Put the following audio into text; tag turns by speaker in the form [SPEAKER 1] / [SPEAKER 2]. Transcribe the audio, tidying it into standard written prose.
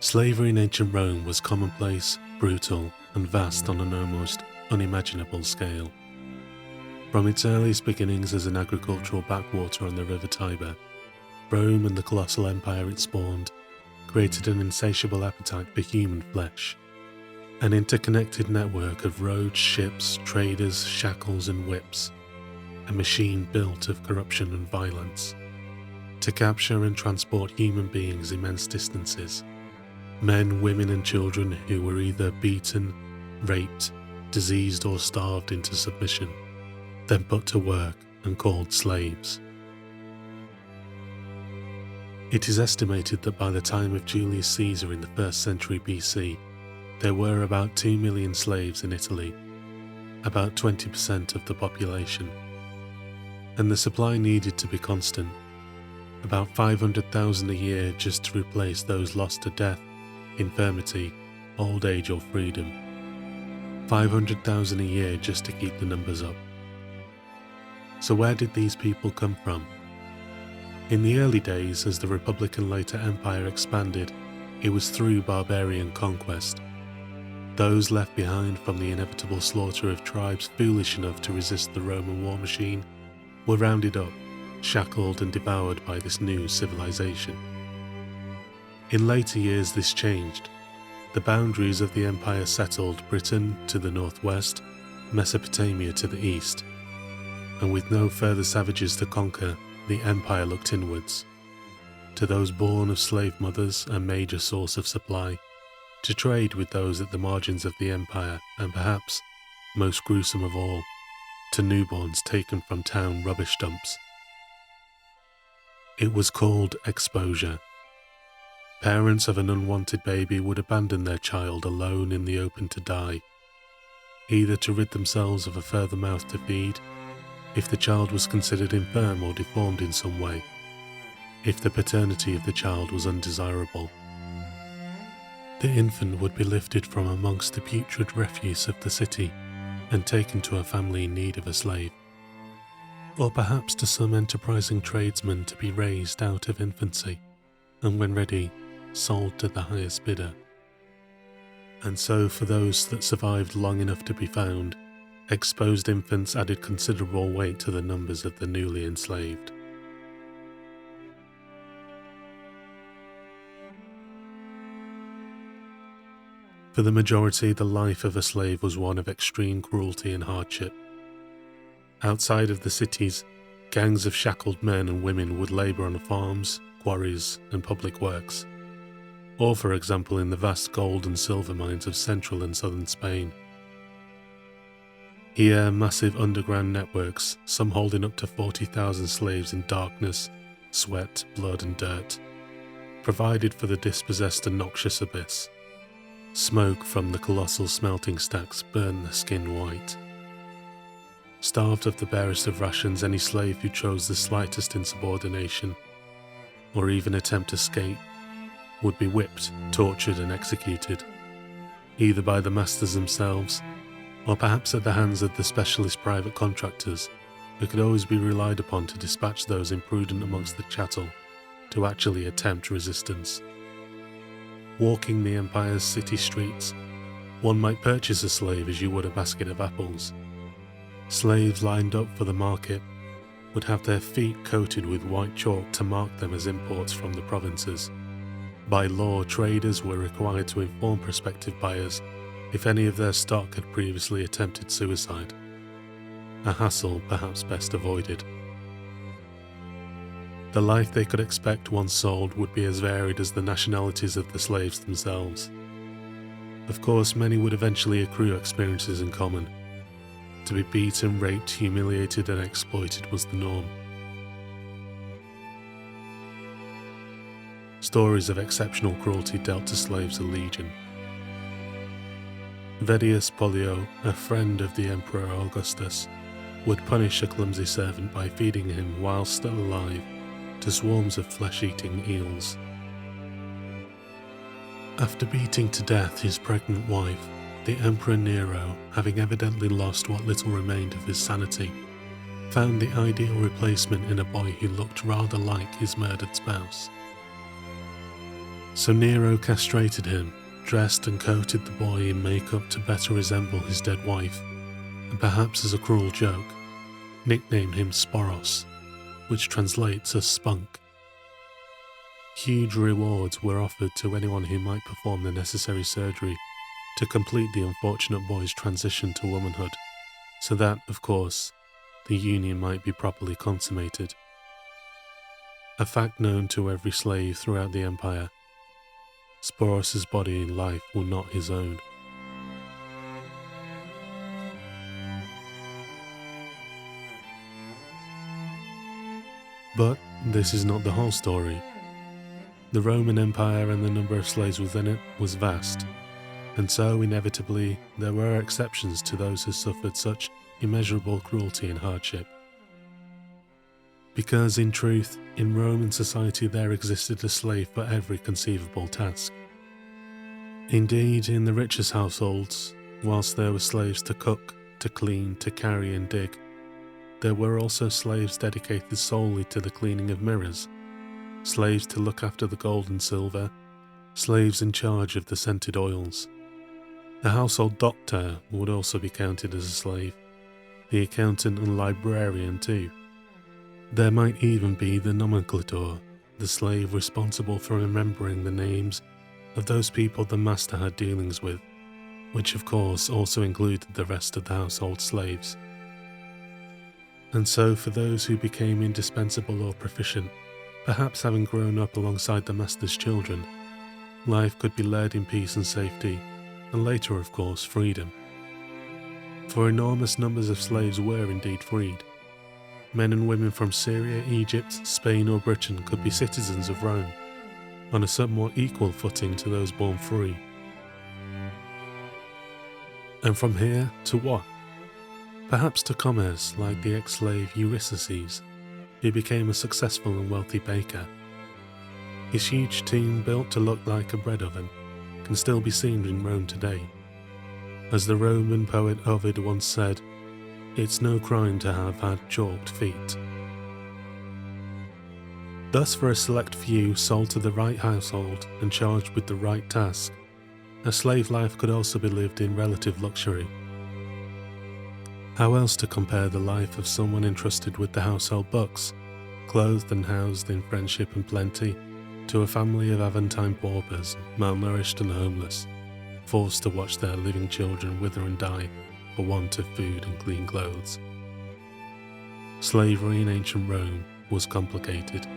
[SPEAKER 1] Slavery in ancient Rome was commonplace, brutal, and vast on an almost unimaginable scale. From its earliest beginnings as an agricultural backwater on the river Tiber, Rome and the colossal empire it spawned created an insatiable appetite for human flesh. An interconnected network of roads, ships, traders, shackles, and whips. A machine built of corruption and violence. To capture and transport human beings immense distances. Men, women, and children who were either beaten, raped, diseased, or starved into submission, then put to work and called slaves. It is estimated that by the time of Julius Caesar in the 1st century BC, there were about 2 million slaves in Italy, about 20% of the population, and the supply needed to be constant, about 500,000 a year just to replace those lost to death, infirmity, old age, or freedom. 500,000 a year just to keep the numbers up. So where did these people come from? In the early days, as the Republic and later Empire expanded, it was through barbarian conquest. Those left behind from the inevitable slaughter of tribes foolish enough to resist the Roman war machine were rounded up, shackled and devoured by this new civilization. In later years this changed. The boundaries of the empire settled Britain to the northwest, Mesopotamia to the east, and with no further savages to conquer, the empire looked inwards, to those born of slave mothers, a major source of supply, to trade with those at the margins of the empire, and perhaps, most gruesome of all, to newborns taken from town rubbish dumps. It was called exposure. Parents of an unwanted baby would abandon their child alone in the open to die, either to rid themselves of a further mouth to feed, if the child was considered infirm or deformed in some way, if the paternity of the child was undesirable. The infant would be lifted from amongst the putrid refuse of the city and taken to a family in need of a slave, or perhaps to some enterprising tradesman to be raised out of infancy, and when ready, sold to the highest bidder. And so for those that survived long enough to be found, exposed infants added considerable weight to the numbers of the newly enslaved. For the majority, the life of a slave was one of extreme cruelty and hardship. Outside of the cities, gangs of shackled men and women would labour on farms, quarries, and public works, or for example in the vast gold and silver mines of central and southern Spain. Here, massive underground networks, some holding up to 40,000 slaves in darkness, sweat, blood, and dirt, provided for the dispossessed a noxious abyss. Smoke from the colossal smelting stacks burned the skin white. Starved of the barest of rations, any slave who chose the slightest insubordination, or even attempt escape, would be whipped, tortured, and executed, either by the masters themselves, or perhaps at the hands of the specialist private contractors who could always be relied upon to dispatch those imprudent amongst the chattel to actually attempt resistance. Walking the empire's city streets, one might purchase a slave as you would a basket of apples. Slaves lined up for the market would have their feet coated with white chalk to mark them as imports from the provinces. By law, traders were required to inform prospective buyers if any of their stock had previously attempted suicide, a hassle perhaps best avoided. The life they could expect once sold would be as varied as the nationalities of the slaves themselves. Of course, many would eventually accrue experiences in common. To be beaten, raped, humiliated, and exploited was the norm. Stories of exceptional cruelty dealt to slaves a legion. Vettius Pollio, a friend of the Emperor Augustus, would punish a clumsy servant by feeding him, while still alive, to swarms of flesh-eating eels. After beating to death his pregnant wife, the Emperor Nero, having evidently lost what little remained of his sanity, found the ideal replacement in a boy who looked rather like his murdered spouse. So Nero castrated him, dressed and coated the boy in makeup to better resemble his dead wife, and perhaps as a cruel joke, nicknamed him Sporos, which translates as spunk. Huge rewards were offered to anyone who might perform the necessary surgery to complete the unfortunate boy's transition to womanhood, so that, of course, the union might be properly consummated. A fact known to every slave throughout the empire. Sporos's body and life were not his own. But this is not the whole story. The Roman Empire and the number of slaves within it was vast, and so inevitably there were exceptions to those who suffered such immeasurable cruelty and hardship. Because in truth, in Roman society there existed a slave for every conceivable task. Indeed, in the richest households, whilst there were slaves to cook, to clean, to carry and dig, there were also slaves dedicated solely to the cleaning of mirrors, slaves to look after the gold and silver, slaves in charge of the scented oils. The household doctor would also be counted as a slave, the accountant and librarian too. There might even be the nomenclator, the slave responsible for remembering the names of those people the master had dealings with, which of course also included the rest of the household slaves. And so for those who became indispensable or proficient, perhaps having grown up alongside the master's children, life could be led in peace and safety, and later of course freedom. For enormous numbers of slaves were indeed freed. Men and women from Syria, Egypt, Spain or Britain could be citizens of Rome, on a somewhat equal footing to those born free. And from here to what? Perhaps to commerce like the ex-slave Ulysses, who became a successful and wealthy baker. His huge team, built to look like a bread oven, can still be seen in Rome today. As the Roman poet Ovid once said, "It's no crime to have had chalked feet." Thus, for a select few sold to the right household and charged with the right task, a slave life could also be lived in relative luxury. How else to compare the life of someone entrusted with the household books, clothed and housed in friendship and plenty, to a family of Aventine paupers, malnourished and homeless, forced to watch their living children wither and die for want of food and clean clothes? Slavery in ancient Rome was complicated.